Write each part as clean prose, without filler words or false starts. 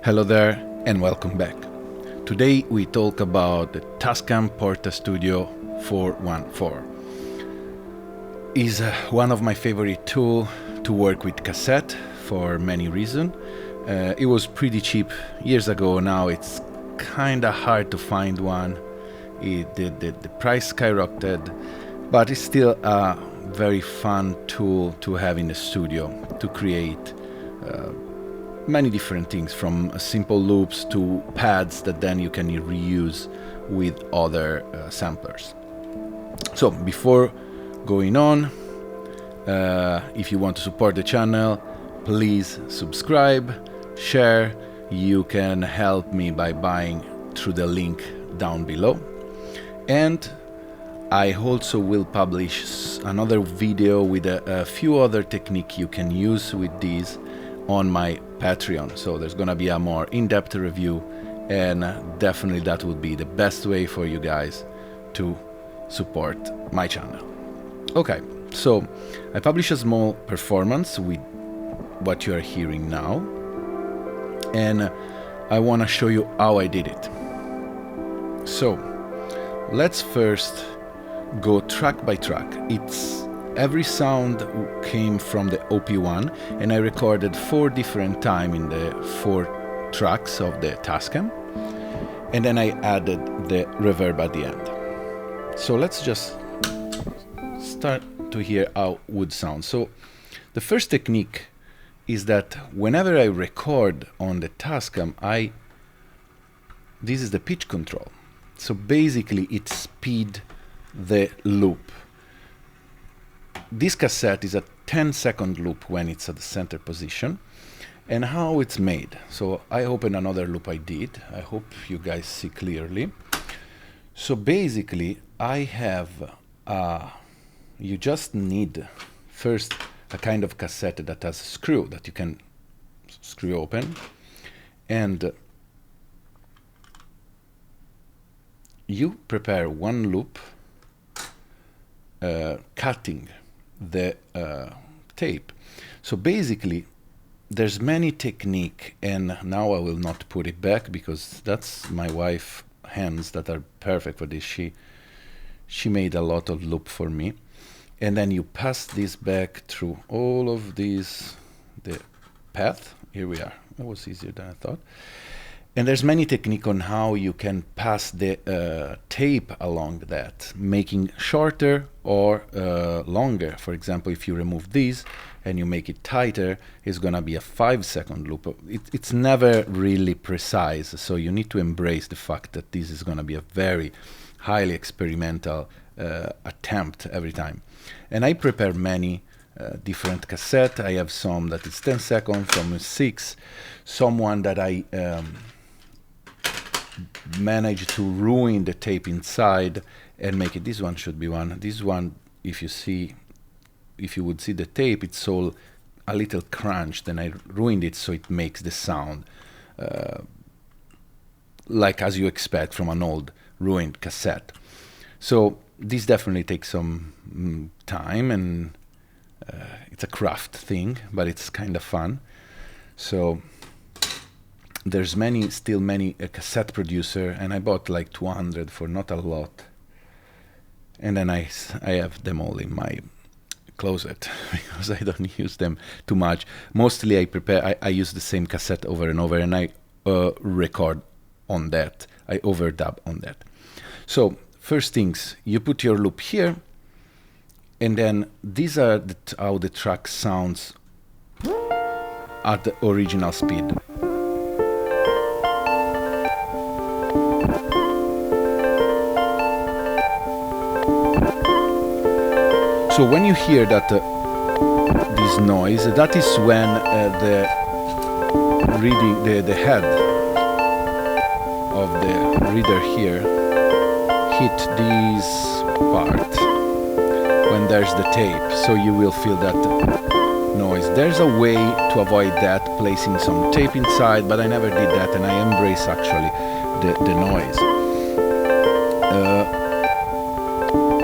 Hello there and welcome back. Today we talk about the Tascam Portastudio 414. It's one of my favorite tools to work with cassette for many reasons. It was pretty cheap years ago. Now it's kinda hard to find one. The price skyrocketed, but it's still a very fun tool to have in the studio to create many different things, from simple loops to pads that then you can reuse with other samplers. So before going on, if you want to support the channel, please subscribe, share. You can help me by buying through the link down below. And I also will publish another video with a few other techniques you can use with these on my Patreon. So there's gonna be a more in-depth review, and definitely that would be the best way for you guys to support my channel. Okay, so I publish a small performance with what you are hearing now, and I want to show you how I did it. So let's first go track by track. Every sound came from the OP1, and I recorded 4 different times in the 4 tracks of the Tascam, and then I added the reverb at the end. So let's just start to hear how it would sound. So the first technique is that whenever I record on the Tascam, this is the pitch control. So basically it speeds the loop. This cassette is a 10-second loop when it's at the center position. And how it's made. So I open another loop I did. I hope you guys see clearly. So basically I have, you just need first a kind of cassette that has a screw that you can screw open. And you prepare one loop, cutting the tape. So basically there's many technique, and now I will not put it back because that's my wife's hands that are perfect for this. She made a lot of loop for me, and then you pass this back through all of these, the path. Here we are. That was easier than I thought. And there's many technique on how you can pass the tape along that, making shorter or longer. For example, if you remove these and you make it tighter, it's gonna be a 5-second loop. It's never really precise, so you need to embrace the fact that this is gonna be a very highly experimental attempt every time. And I prepare many different cassette. I have some that is 10 seconds, some is 6, someone that I managed to ruin the tape inside and make it. This one should be one. This one, if you would see the tape, it's all a little crunched, and I ruined it so it makes the sound like as you expect from an old ruined cassette. So this definitely takes some time, and it's a craft thing, but it's kind of fun. So there's still many cassette producer, and I bought like 200 for not a lot, and then I have them all in my closet because I don't use them too much. Mostly I use the same cassette over and over, and I record on that. I overdub on that. So first things, you put your loop here, and then these are how the track sounds at the original speed. So when you hear that this noise, that is when the head of the reader here hit this part when there's the tape. So you will feel that noise. There's a way to avoid that, placing some tape inside, but I never did that, and I embrace actually the noise.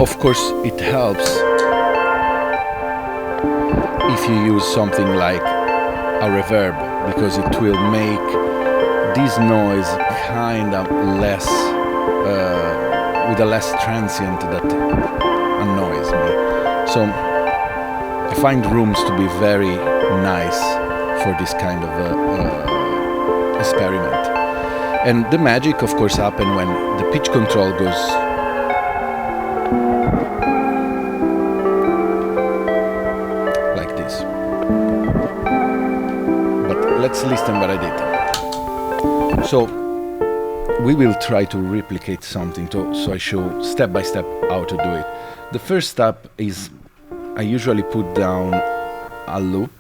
Of course, it helps if you use something like a reverb, because it will make this noise kind of less, with a less transient that annoys me. So I find rooms to be very nice for this kind of experiment. And the magic, of course, happens when the pitch control goes like this. But let's listen what I did. So we will try to replicate something, so I show step by step how to do it. The first step is I usually put down a loop,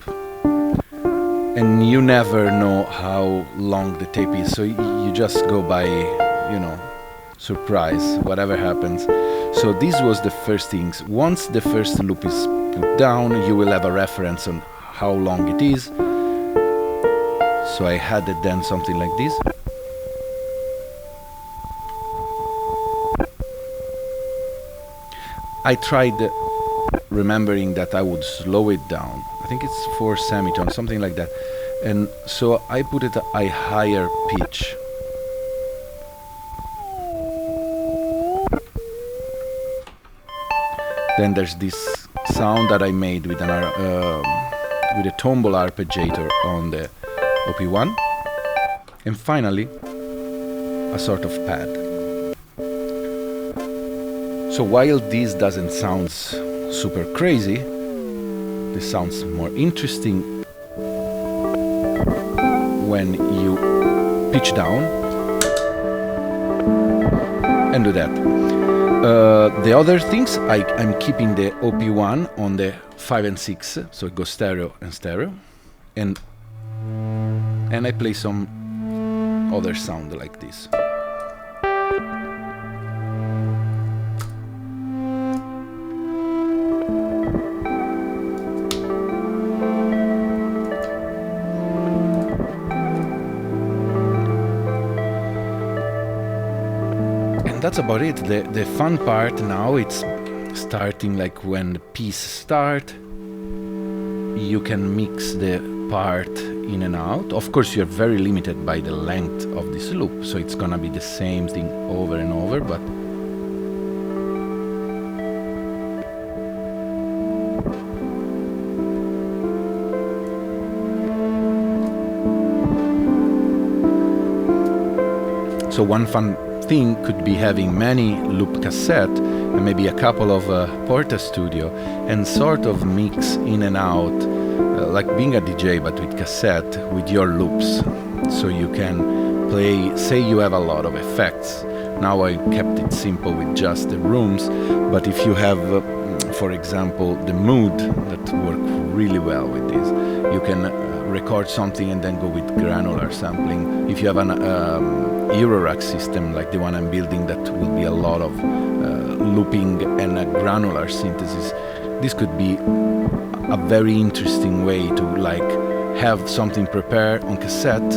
and you never know how long the tape is, so you just go by, you know, surprise, whatever happens. So this was the first things. Once the first loop is put down, you will have a reference on how long it is. So I had it then something like this. I tried remembering that I would slow it down. I think it's 4 semitones, something like that. And so I put it at a higher pitch. Then there's this sound that I made with a tombol arpeggiator on the OP1. And finally, a sort of pad. So while this doesn't sound super crazy, this sounds more interesting when you pitch down and do that. The other things, I'm keeping the OP1 on the 5 and 6, so it goes stereo and stereo, and I play some other sound like this. That's about it. The fun part now, it's starting like when the piece start. You can mix the part in and out. Of course, you're very limited by the length of this loop, so it's gonna be the same thing over and over, but so one fun thing could be having many loop cassette and maybe a couple of Portastudio, and sort of mix in and out, like being a DJ but with cassette, with your loops, so you can play. Say you have a lot of effects. Now I kept it simple with just the rooms, but if you have, for example, the mood that work really well with this, you can record something and then go with granular sampling. If you have an Eurorack system like the one I'm building, that will be a lot of looping and a granular synthesis, this could be a very interesting way to like have something prepared on cassette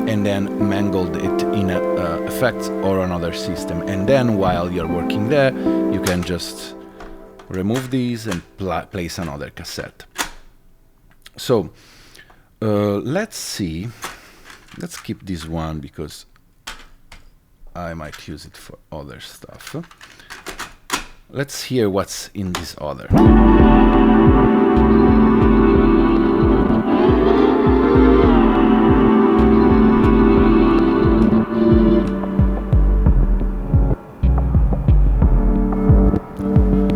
and then mangled it in effects or another system, and then while you're working there you can just remove these and place another cassette. So let's see, let's keep this one because I might use it for other stuff. Let's hear what's in this other.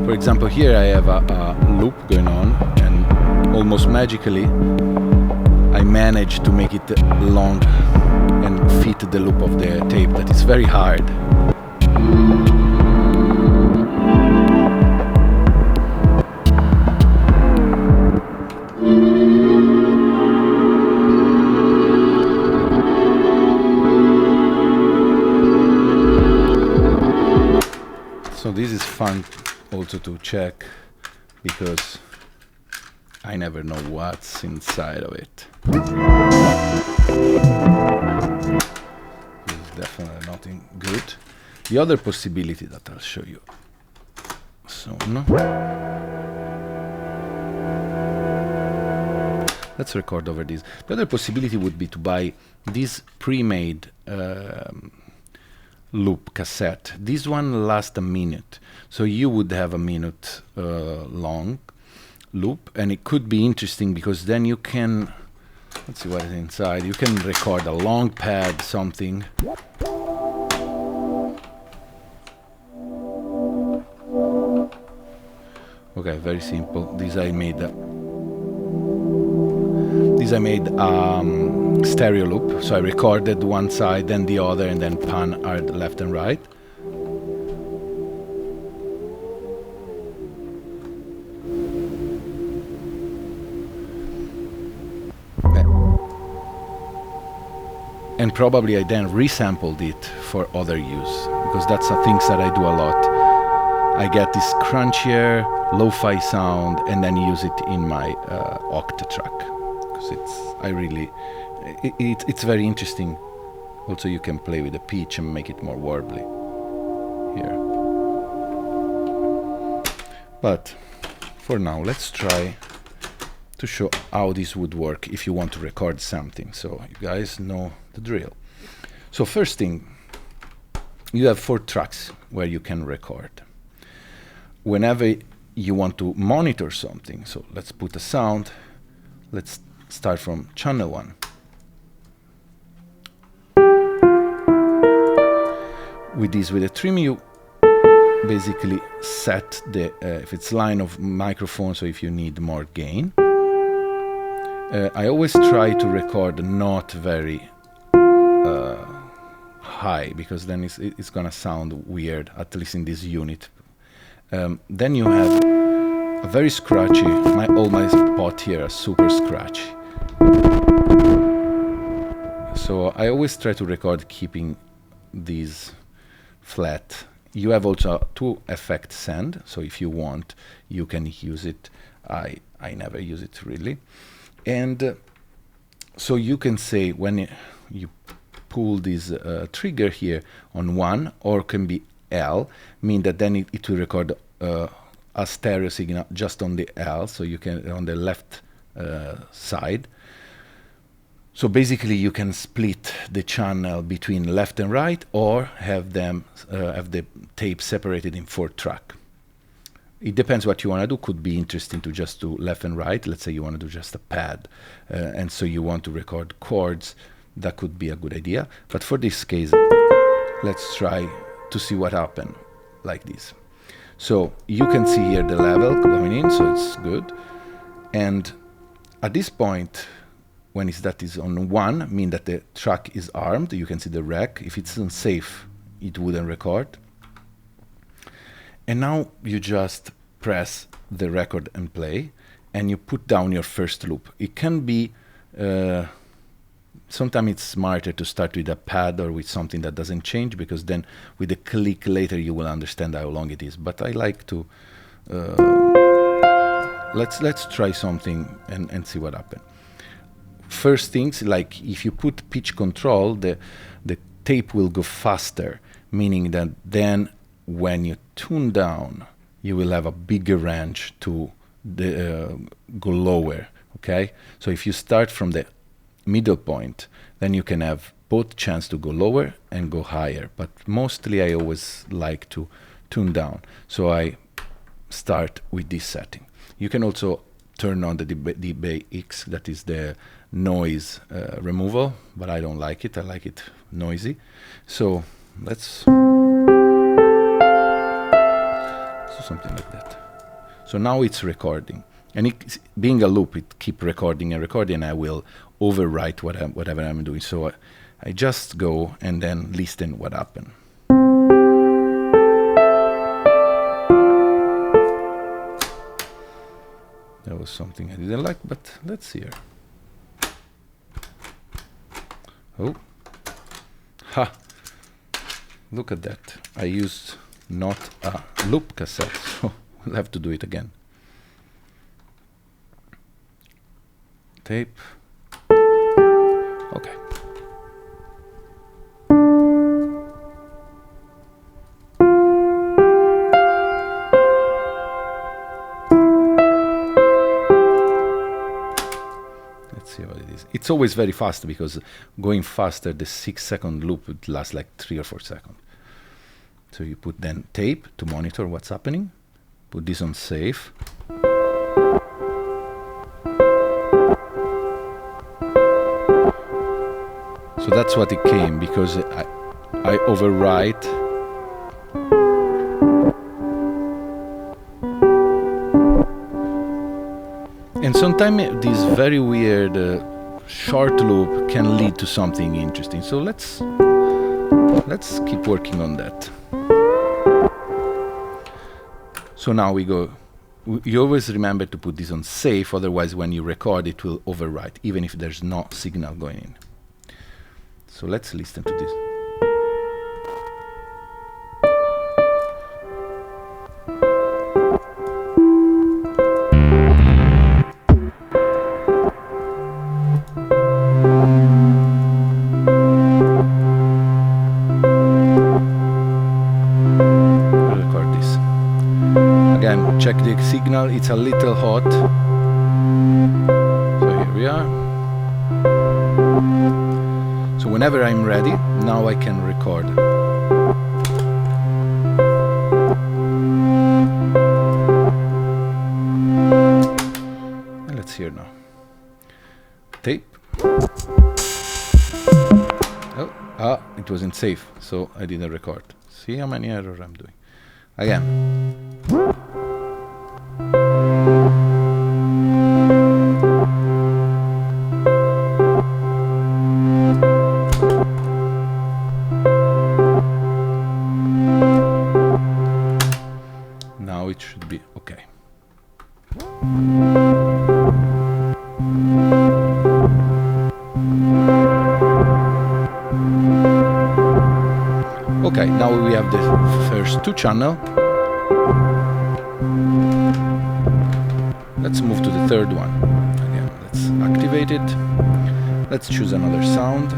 For example, here I have a loop going on, and almost magically I managed to make it long and fit the loop of the tape. That is very hard. So this is fun also to check, because I never know what's inside of it. This is definitely nothing good. The other possibility that I'll show you soon. let's record over this. The other possibility would be to buy this pre-made loop cassette. This one lasts a minute, so you would have a minute long loop, and it could be interesting because then you can, let's see what is inside. You can record a long pad, something. Okay, very simple. This I made stereo loop. So I recorded one side, then the other, and then pan are the left and right. And probably I then resampled it for other use, because that's the things that I do a lot. I get this crunchier, lo-fi sound, and then use it in my octa track, because it's very interesting. Also, you can play with the pitch and make it more warbly here. But for now, let's try to show how this would work if you want to record something, so you guys know the drill. So first thing, you have 4 tracks where you can record. Whenever you want to monitor something, so let's put a sound. Let's start from channel 1. With the trim, you basically set the if it's line of microphone, so if you need more gain. I always try to record not very high, because then it's gonna sound weird, at least in this unit. Then you have a very scratchy, all my spots here are super scratchy. So I always try to record keeping these flat. You have also 2 effect send, so if you want, you can use it. I never use it really. And so you can say when you pull this trigger here on 1, or can be L, mean that then it will record a stereo signal just on the L, so you can on the left side. So basically you can split the channel between left and right, or have them have the tape separated in 4 tracks. It depends what you want to do. Could be interesting to just do left and right. Let's say you want to do just a pad, and so you want to record chords. That could be a good idea. But for this case, let's try to see what happened like this. So you can see here the level coming in, so it's good. And at this point, when that is on 1, mean that the track is armed. You can see the rec. If it's unsafe, it wouldn't record. And now you just press the record and play, and you put down your first loop. It can be, sometimes it's smarter to start with a pad or with something that doesn't change, because then with a click later you will understand how long it is. But I like to, let's try something and see what happens. First things, like if you put pitch control, the tape will go faster, meaning that then when you tune down, you will have a bigger range to go lower, okay? So if you start from the middle point, then you can have both chance to go lower and go higher. But mostly I always like to tune down. So I start with this setting. You can also turn on the dB X, that is the noise removal, but I don't like it. I like it noisy. So let's do something like that. So now it's recording, and it, being a loop, it keep recording and recording, and I will overwrite whatever I'm doing. So I just go and then listen what happened. That was something I didn't like, but let's hear. Oh, ha! Look at that. I used not a loop cassette, so we'll have to do it again. Tape. Okay. It's always very fast, because going faster, the 6-second loop would last like 3 or 4 seconds. So you put then tape to monitor what's happening. Put this on safe. So that's what it came, because I overwrite. And sometimes this very weird short loop can lead to something interesting. So let's keep working on that. So now we go. You always remember to put this on safe, otherwise when you record it will overwrite, even if there's no signal going in. So let's listen to this. I'll record this. Again, check the signal, it's a little hot. So here we are. So whenever I'm ready, now I can record. And let's hear now. Tape. Oh, it wasn't safe, so I didn't record. See how many errors I'm doing. Again. Now it should be okay. Okay, now we have the first 2 channels. Let's move to the 3rd one. Again, let's activate it. Let's choose another sound.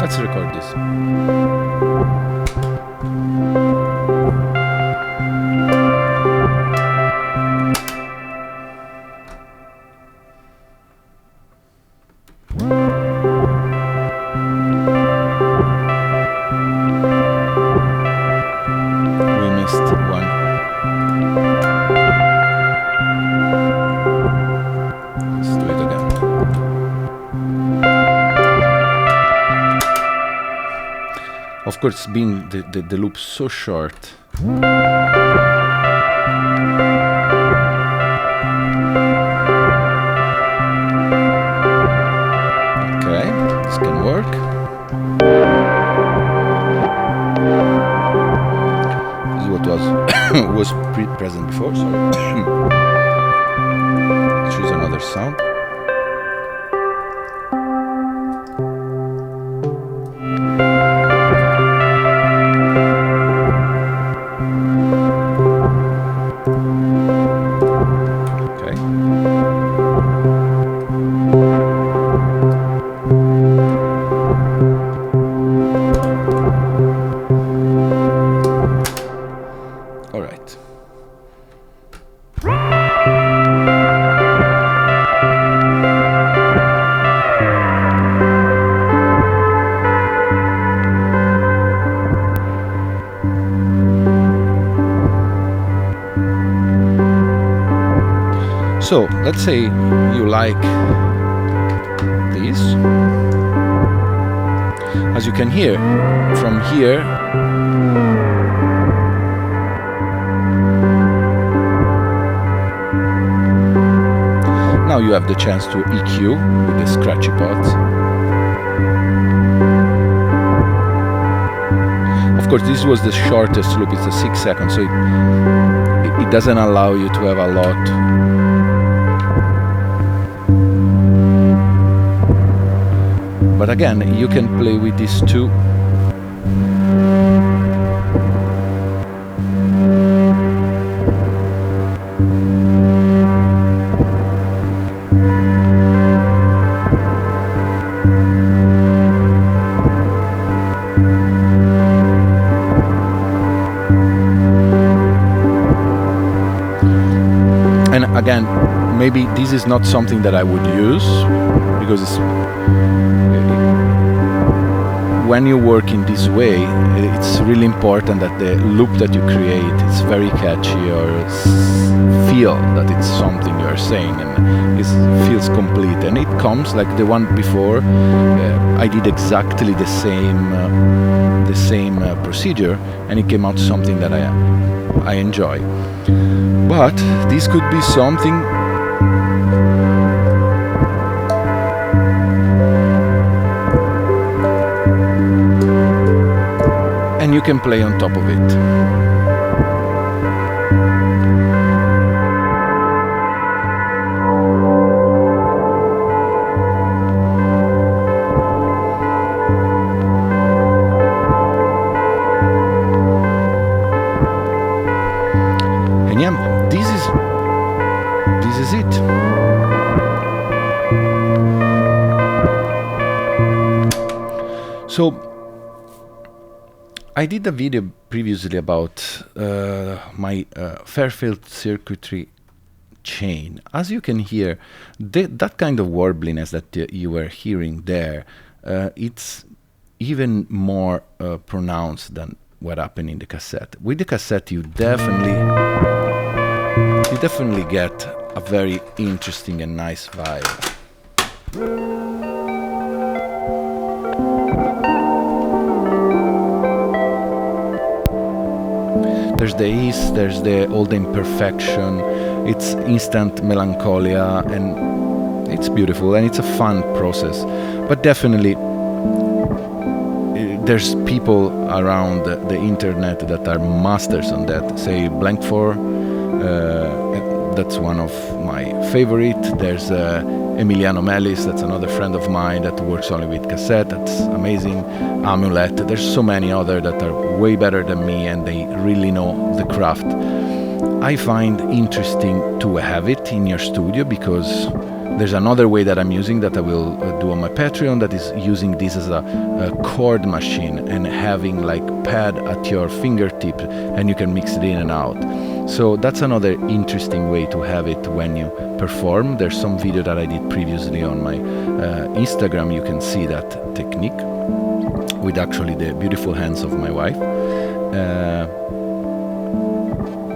Let's record this. We missed one. Let's do it again. Of course, being the loop so short, okay, this can work. This is what was present before. Sorry. Choose another sound. All right. So let's say you like this. As you can hear from here, now you have the chance to EQ with the scratchy parts. Of course, this was the shortest loop, it's a 6 seconds, so it doesn't allow you to have a lot. But again, you can play with these two. again, maybe this is not something that I would use, because when you work in this way, it's really important that the loop that you create is very catchy, or feel that it's something you're saying, and it feels complete. And it comes like the one before. I did exactly the same procedure, and it came out something that I enjoy. But this could be something and you can play on top of it. And yeah, this is it. So I did a video previously about my Fairfield circuitry chain. As you can hear, that kind of warbliness that you were hearing there, it's even more pronounced than what happened in the cassette. With the cassette, you definitely get a very interesting and nice vibe. There's the ease, there's all the imperfection, it's instant melancholia, and it's beautiful, and it's a fun process. But definitely, there's people around the internet that are masters on that. Say Blank 4, that's one of my favorite. There's Emiliano Mellis, that's another friend of mine that works only with cassette, that's amazing. Amulet, there's so many other that are way better than me, and they really know the craft. I find interesting to have it in your studio, because there's another way that I'm using that I will do on my Patreon, that is using this as a chord machine and having like pad at your fingertip, and you can mix it in and out. So that's another interesting way to have it when you perform. There's some video that I did previously on my Instagram. You can see that technique with actually the beautiful hands of my wife.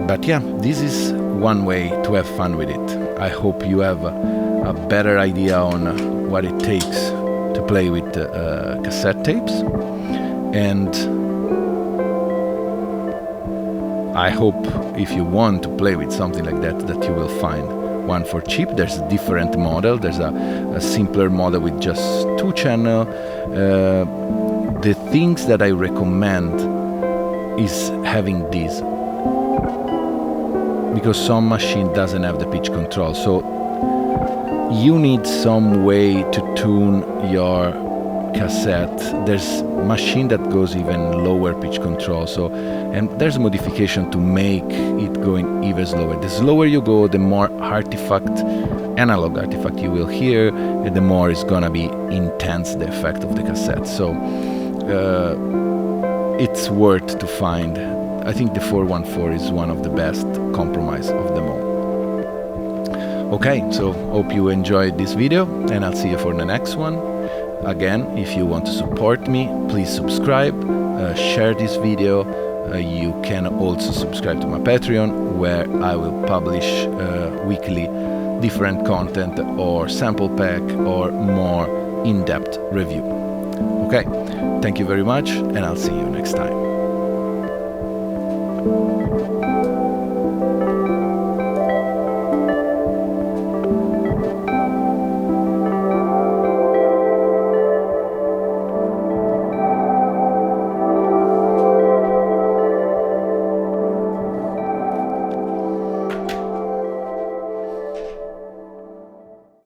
But yeah, this is one way to have fun with it. I hope you have a better idea on what it takes to play with cassette tapes, and I hope if you want to play with something like that, that you will find one for cheap. There's a different model. There's a simpler model with just 2 channels. The things that I recommend is having this, because some machine doesn't have the pitch control. So you need some way to tune your cassette. There's machine that goes even lower pitch control, so, and there's a modification to make it going even slower. The slower you go, the more analog artifact you will hear, and the more it's gonna be intense the effect of the cassette. So it's worth to find. I think the 414 is one of the best compromise of them all. Okay, so hope you enjoyed this video, and I'll see you for the next one. Again, if you want to support me, please subscribe, share this video. You can also subscribe to my Patreon, where I will publish weekly different content or sample pack or more in-depth review. Okay, thank you very much, and I'll see you next time.